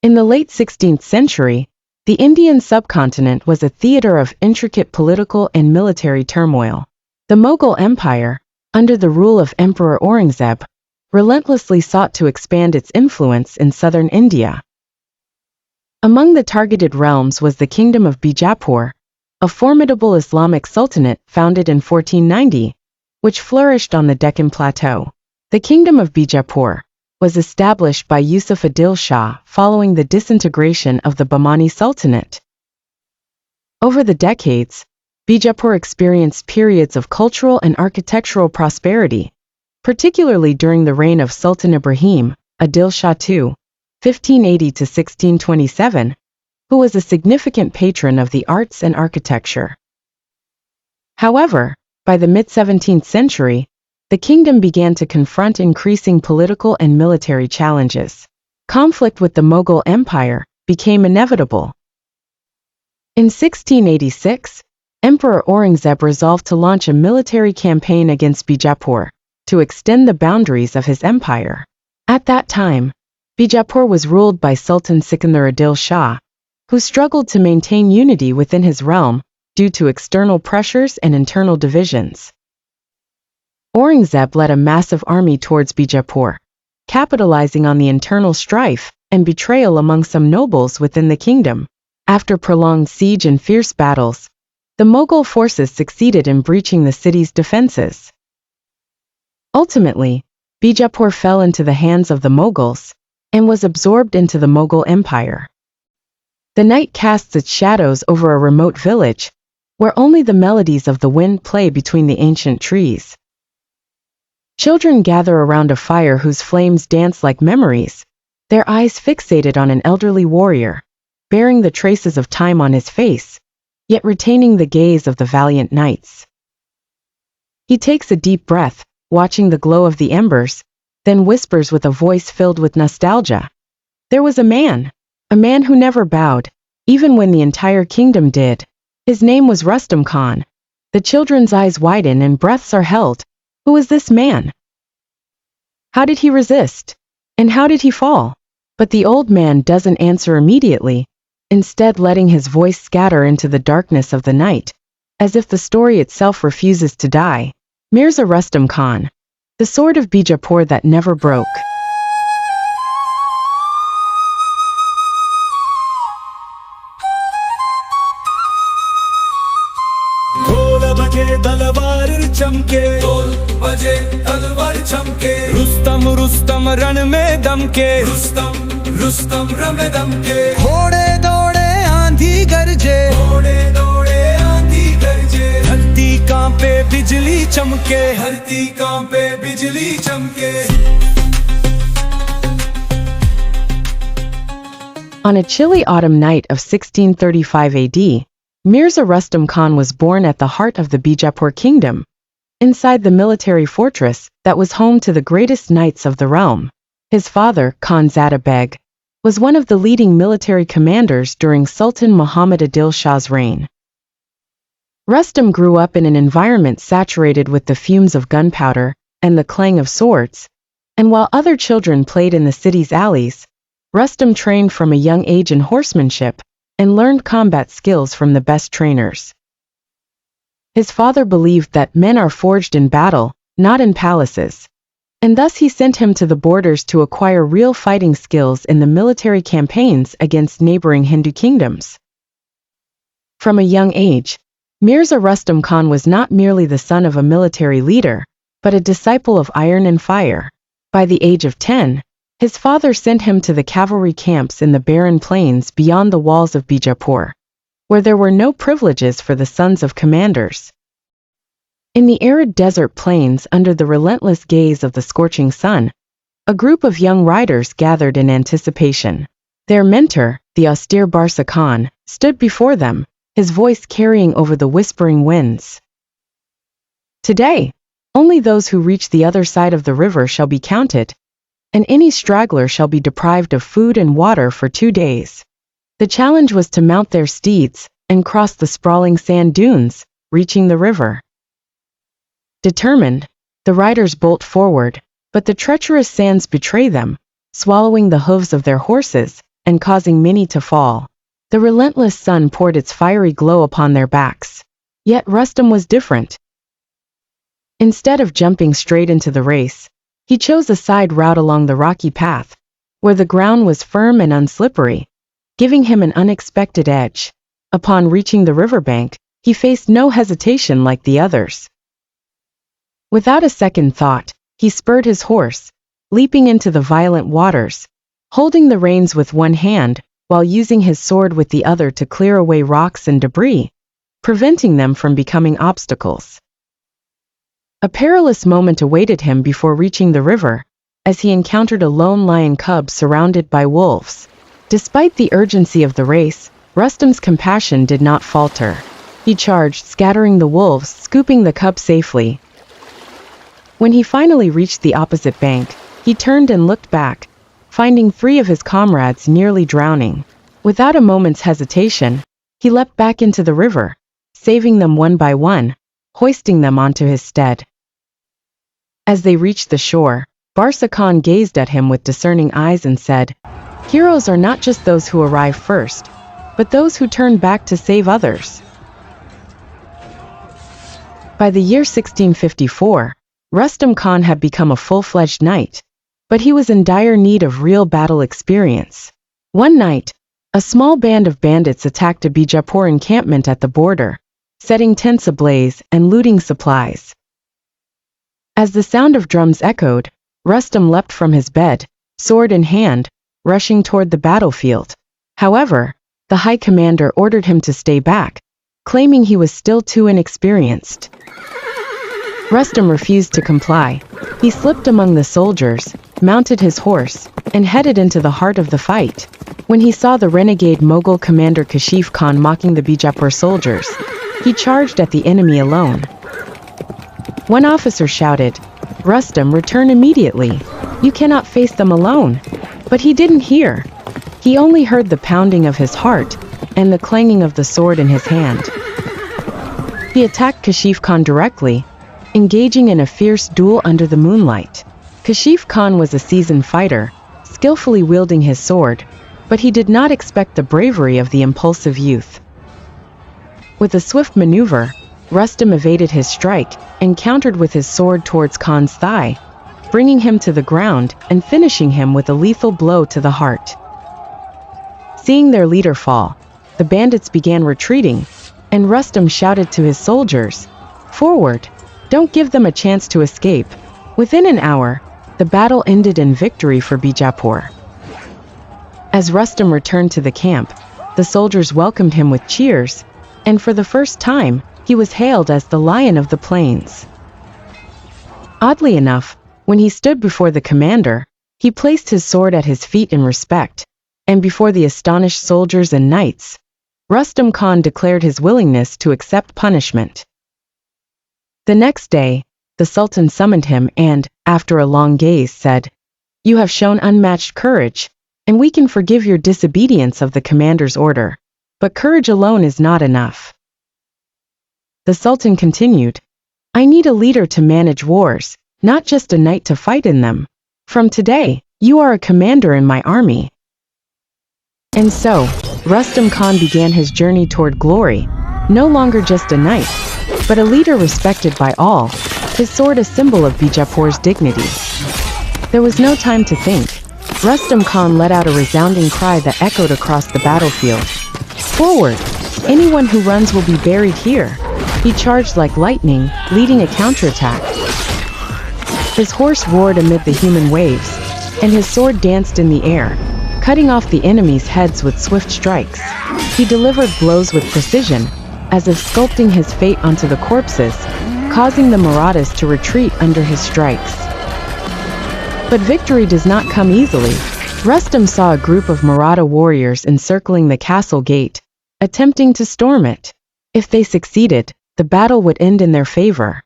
In the late 16th century, the Indian subcontinent was a theater of intricate political and military turmoil. The Mughal Empire, under the rule of Emperor Aurangzeb, relentlessly sought to expand its influence in southern India. Among the targeted realms was the Kingdom of Bijapur, a formidable Islamic sultanate founded in 1490, which flourished on the Deccan Plateau. The Kingdom of Bijapur was established by Adil Shah following the disintegration of the Bahmani Sultanate. Over the decades, Bijapur experienced periods of cultural and architectural prosperity, particularly during the reign of Sultan Ibrahim, Adil Shah II, 1580 to 1627, who was a significant patron of the arts and architecture. However, by the mid-17th century, the kingdom began to confront increasing political and military challenges. Conflict with the Mughal Empire became inevitable. In 1686, Emperor Aurangzeb resolved to launch a military campaign against Bijapur to extend the boundaries of his empire. At that time, Bijapur was ruled by Sultan Sikandar Adil Shah, who struggled to maintain unity within his realm due to external pressures and internal divisions. Aurangzeb led a massive army towards Bijapur, capitalizing on the internal strife and betrayal among some nobles within the kingdom. After prolonged siege and fierce battles, the Mughal forces succeeded in breaching the city's defenses. Ultimately, Bijapur fell into the hands of the Mughals and was absorbed into the Mughal Empire. The night casts its shadows over a remote village, where only the melodies of the wind play between the ancient trees. Children gather around a fire whose flames dance like memories, their eyes fixated on an elderly warrior, bearing the traces of time on his face, yet retaining the gaze of the valiant knights. He takes a deep breath, watching the glow of the embers, then whispers with a voice filled with nostalgia. There was a man who never bowed, even when the entire kingdom did. His name was Rustam Khan. The children's eyes widen and breaths are held. Who is this man? How did he resist? And how did he fall? But the old man doesn't answer immediately, instead letting his voice scatter into the darkness of the night, as if the story itself refuses to die. Mirza Rustam Khan, the sword of Bijapur that never broke. चमके ढोल बजे तलवार चमके रुस्तम रुस्तम रण में दमके रुस्तम रुस्तम रण में दमके घोड़े दौड़े आंधी गरजे घोड़े दौड़े आंधी गरजे धरती कांपे बिजली चमके धरती कांपे बिजली चमके. On a chilly autumn night of 1635 AD, Mirza Rustam Khan was born at the heart of the Bijapur kingdom, inside the military fortress that was home to the greatest knights of the realm. His father, Khan Zada Beg, was one of the leading military commanders during Sultan Muhammad Adil Shah's reign. Rustam grew up in an environment saturated with the fumes of gunpowder and the clang of swords, and while other children played in the city's alleys, Rustam trained from a young age in horsemanship and learned combat skills from the best trainers. His father believed that men are forged in battle, not in palaces, and thus he sent him to the borders to acquire real fighting skills in the military campaigns against neighboring Hindu kingdoms. From a young age, Mirza Rustam Khan was not merely the son of a military leader, but a disciple of iron and fire. By the age of 10, his father sent him to the cavalry camps in the barren plains beyond the walls of Bijapur, where there were no privileges for the sons of commanders. In the arid desert plains under the relentless gaze of the scorching sun, a group of young riders gathered in anticipation. Their mentor, the austere Barsa Khan, stood before them, his voice carrying over the whispering winds. Today, only those who reach the other side of the river shall be counted, and any straggler shall be deprived of food and water for 2 days. The challenge was to mount their steeds and cross the sprawling sand dunes, reaching the river. Determined, the riders bolt forward, but the treacherous sands betray them, swallowing the hooves of their horses and causing many to fall. The relentless sun poured its fiery glow upon their backs. Yet Rustam was different. Instead of jumping straight into the race, he chose a side route along the rocky path, where the ground was firm and unslippery, giving him an unexpected edge. Upon reaching the riverbank, he faced no hesitation like the others. Without a second thought, he spurred his horse, leaping into the violent waters, holding the reins with one hand, while using his sword with the other to clear away rocks and debris, preventing them from becoming obstacles. A perilous moment awaited him before reaching the river, as he encountered a lone lion cub surrounded by wolves. Despite the urgency of the race, Rustam's compassion did not falter. He charged, scattering the wolves, scooping the cub safely. When he finally reached the opposite bank, he turned and looked back, finding 3 of his comrades nearly drowning. Without a moment's hesitation, he leapt back into the river, saving them one by one, hoisting them onto his stead. As they reached the shore, Barsa Khan gazed at him with discerning eyes and said, "Heroes are not just those who arrive first, but those who turn back to save others." By the year 1654, Rustam Khan had become a full-fledged knight, but he was in dire need of real battle experience. One night, a small band of bandits attacked a Bijapur encampment at the border, setting tents ablaze and looting supplies. As the sound of drums echoed, Rustam leapt from his bed, sword in hand, rushing toward the battlefield. However, the high commander ordered him to stay back, claiming he was still too inexperienced. Rustam refused to comply. He slipped among the soldiers, mounted his horse, and headed into the heart of the fight. When he saw the renegade Mughal commander Kashif Khan mocking the Bijapur soldiers, he charged at the enemy alone. One officer shouted, "Rustam, return immediately. You cannot face them alone." But he didn't hear. He only heard the pounding of his heart and the clanging of the sword in his hand. He attacked Kashif Khan directly, engaging in a fierce duel under the moonlight. Kashif Khan was a seasoned fighter, skillfully wielding his sword, but he did not expect the bravery of the impulsive youth. With a swift maneuver, Rustam evaded his strike and countered with his sword towards Khan's thigh, bringing him to the ground and finishing him with a lethal blow to the heart. Seeing their leader fall, the bandits began retreating, and Rustam shouted to his soldiers, "Forward! Don't give them a chance to escape." Within an hour, the battle ended in victory for Bijapur. As Rustam returned to the camp, the soldiers welcomed him with cheers, and for the first time, he was hailed as the Lion of the Plains. Oddly enough, when he stood before the commander, he placed his sword at his feet in respect, and before the astonished soldiers and knights, Rustam Khan declared his willingness to accept punishment. The next day, the Sultan summoned him and, after a long gaze, said, "You have shown unmatched courage, and we can forgive your disobedience of the commander's order, but courage alone is not enough." The Sultan continued, "I need a leader to manage wars, not just a knight to fight in them. From today, you are a commander in my army." And so, Rustam Khan began his journey toward glory, no longer just a knight, but a leader respected by all, his sword a symbol of Bijapur's dignity. There was no time to think. Rustam Khan let out a resounding cry that echoed across the battlefield. "Forward! Anyone who runs will be buried here." He charged like lightning, leading a counterattack. His horse roared amid the human waves, and his sword danced in the air, cutting off the enemy's heads with swift strikes. He delivered blows with precision, as if sculpting his fate onto the corpses, causing the Marathas to retreat under his strikes. But victory does not come easily. Rustam saw a group of Maratha warriors encircling the castle gate, attempting to storm it. If they succeeded, the battle would end in their favor.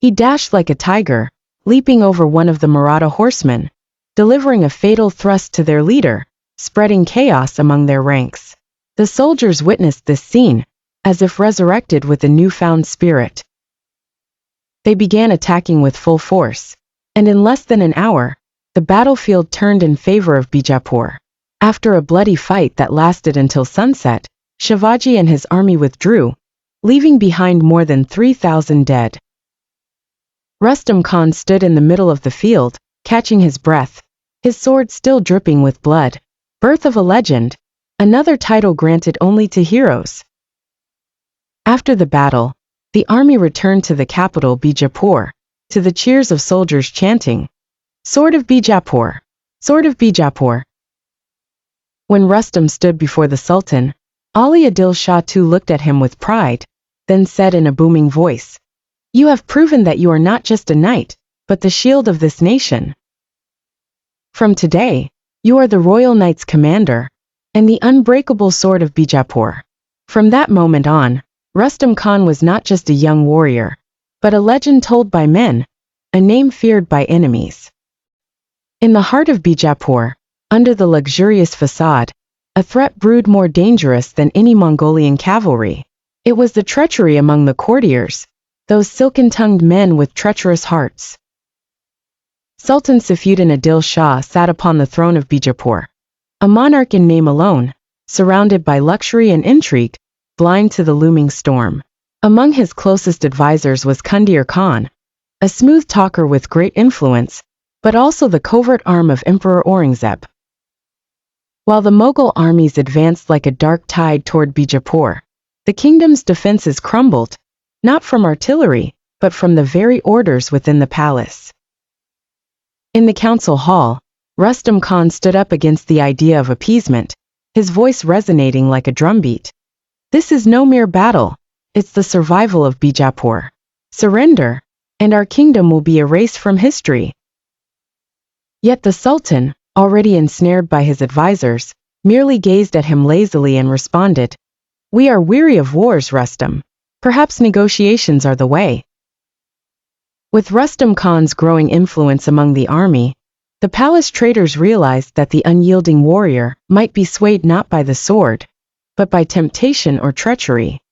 He dashed like a tiger, leaping over one of the Maratha horsemen, delivering a fatal thrust to their leader, spreading chaos among their ranks. The soldiers witnessed this scene, as if resurrected with a newfound spirit. They began attacking with full force, and in less than an hour, the battlefield turned in favor of Bijapur. After a bloody fight that lasted until sunset, Shivaji and his army withdrew, leaving behind more than 3,000 dead. Rustam Khan stood in the middle of the field, catching his breath, his sword still dripping with blood. Birth of a legend, another title granted only to heroes. After the battle, the army returned to the capital Bijapur, to the cheers of soldiers chanting, "Sword of Bijapur! Sword of Bijapur!" When Rustam stood before the Sultan, Ali Adil Shah too looked at him with pride, then said in a booming voice, "You have proven that you are not just a knight, but the shield of this nation. From today, you are the royal knight's commander, and the unbreakable sword of Bijapur." From that moment on, Rustam Khan was not just a young warrior, but a legend told by men, a name feared by enemies. In the heart of Bijapur, under the luxurious facade, a threat brewed more dangerous than any Mongolian cavalry. It was the treachery among the courtiers, those silken-tongued men with treacherous hearts. Sultan Saifuddin Adil Shah sat upon the throne of Bijapur, a monarch in name alone, surrounded by luxury and intrigue, blind to the looming storm. Among his closest advisors was Khandir Khan, a smooth talker with great influence, but also the covert arm of Emperor Aurangzeb. While the Mughal armies advanced like a dark tide toward Bijapur, the kingdom's defenses crumbled, not from artillery, but from the very orders within the palace. In the council hall, Rustam Khan stood up against the idea of appeasement, his voice resonating like a drumbeat. "This is no mere battle, it's the survival of Bijapur. Surrender, and our kingdom will be erased from history." Yet the Sultan, already ensnared by his advisors, merely gazed at him lazily and responded, "We are weary of wars, Rustam. Perhaps negotiations are the way." With Rustam Khan's growing influence among the army, the palace traders realized that the unyielding warrior might be swayed not by the sword, but by temptation or treachery.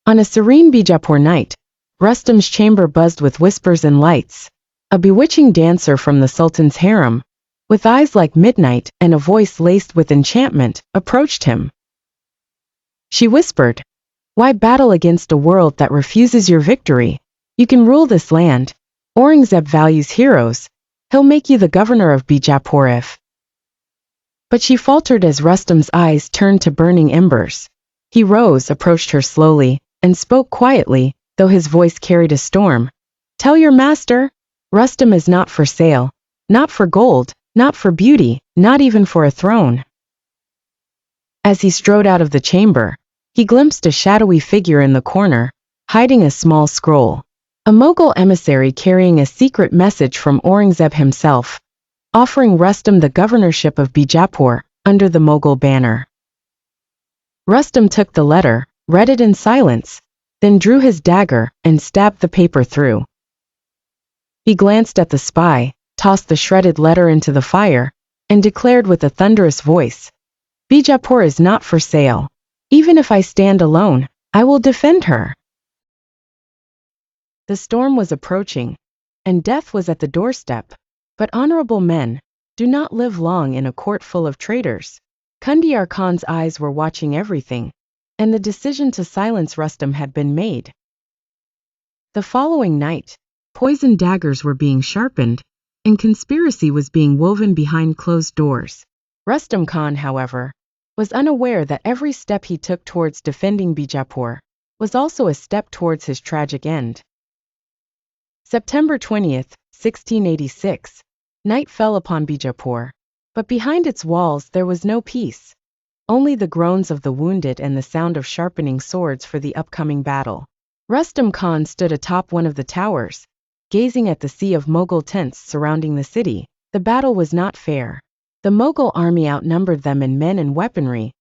On a serene Bijapur night, Rustam's chamber buzzed with whispers and lights. A bewitching dancer from the Sultan's harem, with eyes like midnight and a voice laced with enchantment, approached him. She whispered, "Why battle against a world that refuses your victory? You can rule this land. Aurangzeb values heroes. He'll make you the governor of Bijapur if..." But she faltered as Rustam's eyes turned to burning embers. He rose, approached her slowly, and spoke quietly, though his voice carried a storm. "Tell your master, Rustam is not for sale, not for gold, not for beauty, not even for a throne." As he strode out of the chamber, he glimpsed a shadowy figure in the corner, hiding a small scroll. A Mughal emissary carrying a secret message from Aurangzeb himself, offering Rustam the governorship of Bijapur under the Mughal banner. Rustam took the letter, read it in silence, then drew his dagger and stabbed the paper through. He glanced at the spy, tossed the shredded letter into the fire, and declared with a thunderous voice, "Bijapur is not for sale. Even if I stand alone, I will defend her." The storm was approaching, and death was at the doorstep, but honorable men do not live long in a court full of traitors. Khandir Khan's eyes were watching everything, and the decision to silence Rustam had been made. The following night, poisoned daggers were being sharpened, and conspiracy was being woven behind closed doors. Rustam Khan, however, was unaware that every step he took towards defending Bijapur was also a step towards his tragic end. September 20th, 1686, night fell upon Bijapur, but behind its walls there was no peace, only the groans of the wounded and the sound of sharpening swords for the upcoming battle. Rustam Khan stood atop one of the towers, gazing at the sea of Mughal tents surrounding the city. The battle was not fair. The Mughal army outnumbered them in men and weaponry,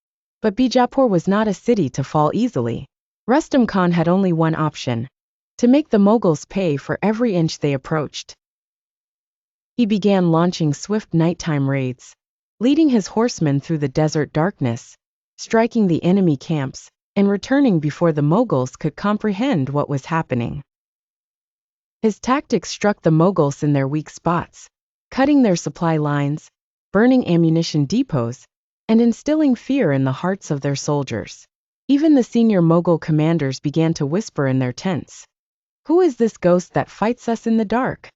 but Bijapur was not a city to fall easily. Rustam Khan had only one option: to make the Mughals pay for every inch they approached. He began launching swift nighttime raids, leading his horsemen through the desert darkness, striking the enemy camps, and returning before the Mughals could comprehend what was happening. His tactics struck the Mughals in their weak spots, cutting their supply lines, burning ammunition depots, and instilling fear in the hearts of their soldiers. Even the senior Mughal commanders began to whisper in their tents, "Who is this ghost that fights us in the dark?"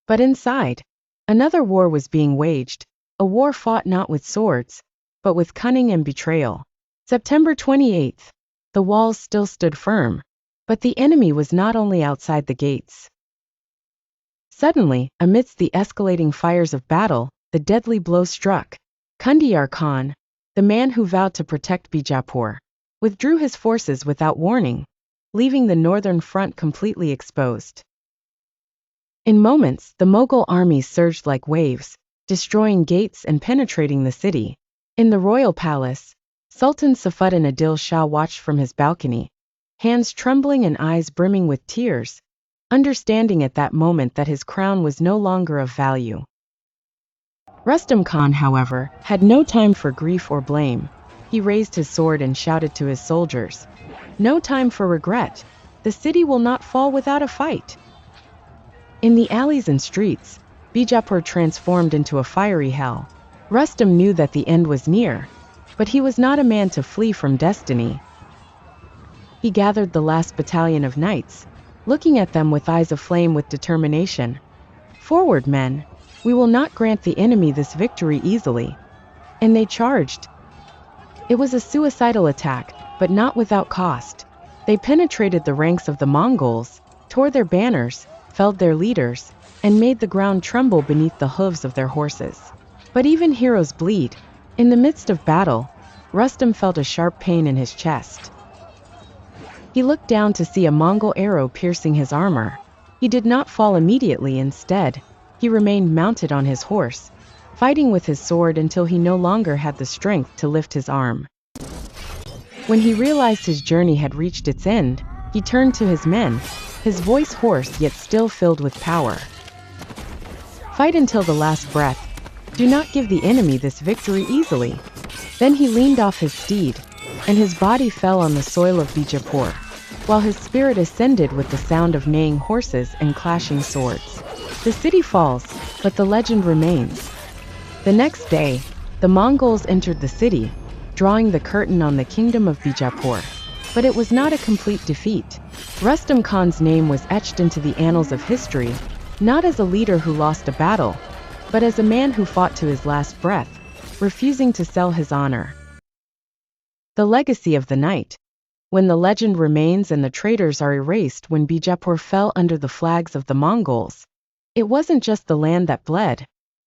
But inside, another war was being waged, a war fought not with swords, but with cunning and betrayal. September 28th. The walls still stood firm, but the enemy was not only outside the gates. Suddenly, amidst the escalating fires of battle, the deadly blow struck. Kandiyar Khan, the man who vowed to protect Bijapur, withdrew his forces without warning, leaving the northern front completely exposed. In moments, the Mughal army surged like waves, destroying gates and penetrating the city. In the royal palace, Sultan Saifuddin Adil Shah watched from his balcony, hands trembling and eyes brimming with tears, understanding at that moment that his crown was no longer of value. Rustam Khan, however, had no time for grief or blame. He raised his sword and shouted to his soldiers, "No time for regret. The city will not fall without a fight." In the alleys and streets, Bijapur transformed into a fiery hell. Rustam knew that the end was near, but he was not a man to flee from destiny. He gathered the last battalion of knights, looking at them with eyes aflame with determination. "Forward, men! We will not grant the enemy this victory easily." And they charged. It was a suicidal attack, but not without cost. They penetrated the ranks of the Mongols, tore their banners, felled their leaders, and made the ground tremble beneath the hooves of their horses. But even heroes bleed. In the midst of battle, Rustam felt a sharp pain in his chest. He looked down to see a Mongol arrow piercing his armor. He did not fall immediately. Instead, he remained mounted on his horse, fighting with his sword until he no longer had the strength to lift his arm. When he realized his journey had reached its end, he turned to his men, his voice hoarse yet still filled with power. "Fight until the last breath. Do not give the enemy this victory easily." Then he leaned off his steed, and his body fell on the soil of Bijapur, while his spirit ascended with the sound of neighing horses and clashing swords. The city falls, but the legend remains. The next day, the Mongols entered the city, drawing the curtain on the Kingdom of Bijapur. But it was not a complete defeat. Rustam Khan's name was etched into the annals of history, not as a leader who lost a battle, but as a man who fought to his last breath, refusing to sell his honor. The legacy of the night. When the legend remains and the traitors are erased, when Bijapur fell under the flags of the Mongols, it wasn't just the land that bled,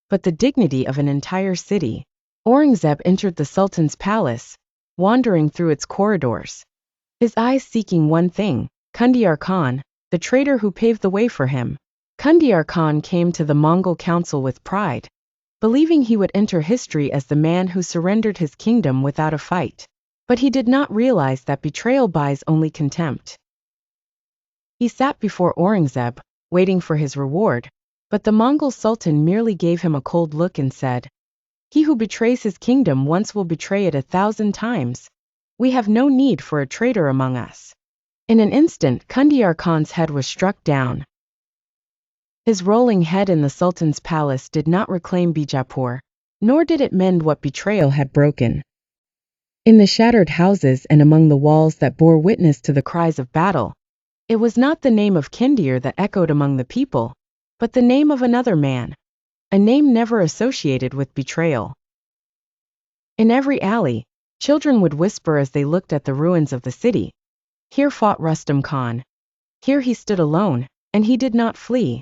but the dignity of an entire city. Aurangzeb entered the Sultan's palace, wandering through its corridors, his eyes seeking one thing: Kandiyar Khan, the traitor who paved the way for him. Kandiyar Khan came to the Mongol council with pride, believing he would enter history as the man who surrendered his kingdom without a fight. But he did not realize that betrayal buys only contempt. He sat before Aurangzeb, waiting for his reward, but the Mongol Sultan merely gave him a cold look and said, "He who betrays his kingdom once will betray it 1,000 times. We have no need for a traitor among us." In an instant, Kandiyar Khan's head was struck down. His rolling head in the Sultan's palace did not reclaim Bijapur, nor did it mend what betrayal had broken. In the shattered houses and among the walls that bore witness to the cries of battle, it was not the name of Kandiyar that echoed among the people, but the name of another man, a name never associated with betrayal. In every alley, children would whisper as they looked at the ruins of the city, "Here fought Rustam Khan. Here he stood alone, and he did not flee."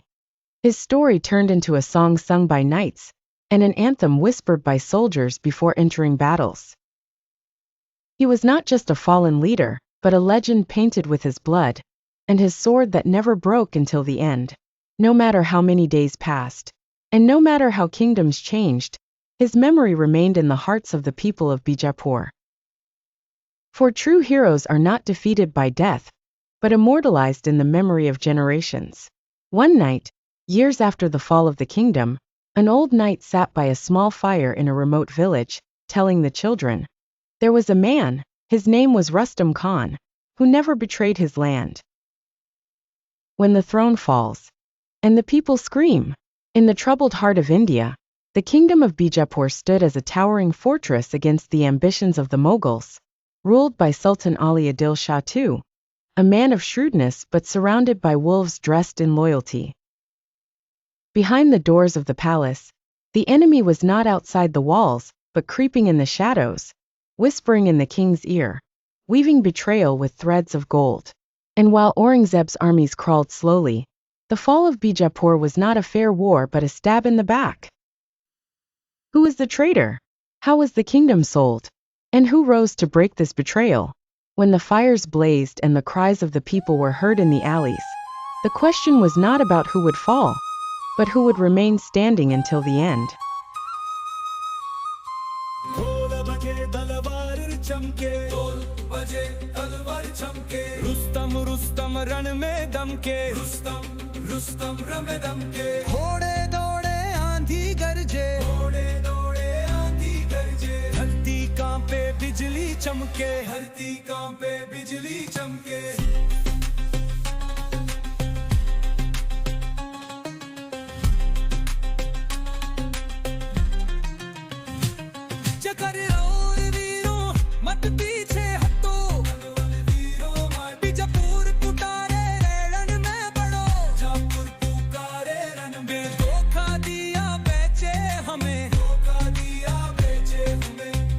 His story turned into a song sung by knights, and an anthem whispered by soldiers before entering battles. He was not just a fallen leader, but a legend painted with his blood, and his sword that never broke until the end. No matter how many days passed, and no matter how kingdoms changed, his memory remained in the hearts of the people of Bijapur. For true heroes are not defeated by death, but immortalized in the memory of generations. One night, years after the fall of the kingdom, an old knight sat by a small fire in a remote village, telling the children, there was a man, his name was Rustam Khan, who never betrayed his land. When the throne falls, and the people scream, in the troubled heart of India, The kingdom of Bijapur stood as a towering fortress against the ambitions of the Mughals, ruled by Sultan Ali Adil Shah II, a man of shrewdness but surrounded by wolves dressed in loyalty. Behind the doors of the palace, the enemy was not outside the walls, but creeping in the shadows, whispering in the king's ear, weaving betrayal with threads of gold. And while Aurangzeb's armies crawled slowly, the fall of Bijapur was not a fair war but a stab in the back. Who was the traitor? How was the kingdom sold? And who rose to break this betrayal? When the fires blazed and the cries of the people were heard in the alleys, the question was not about who would fall, but who would remain standing until the end. Rustam रण में दमके रुस्तम रमे दमके घोड़े दौड़े आंधी गरजे धरती कांपे बिजली चमके चकर और वीरों मत पीछे हटो बीजापुर पुकारे रण में बढ़ो धोखा दिया बेचे हमें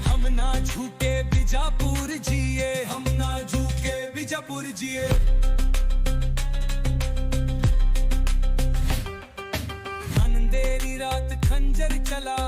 हम ना झूठे बीजापुर जिए अंधेरी रात खंजर चला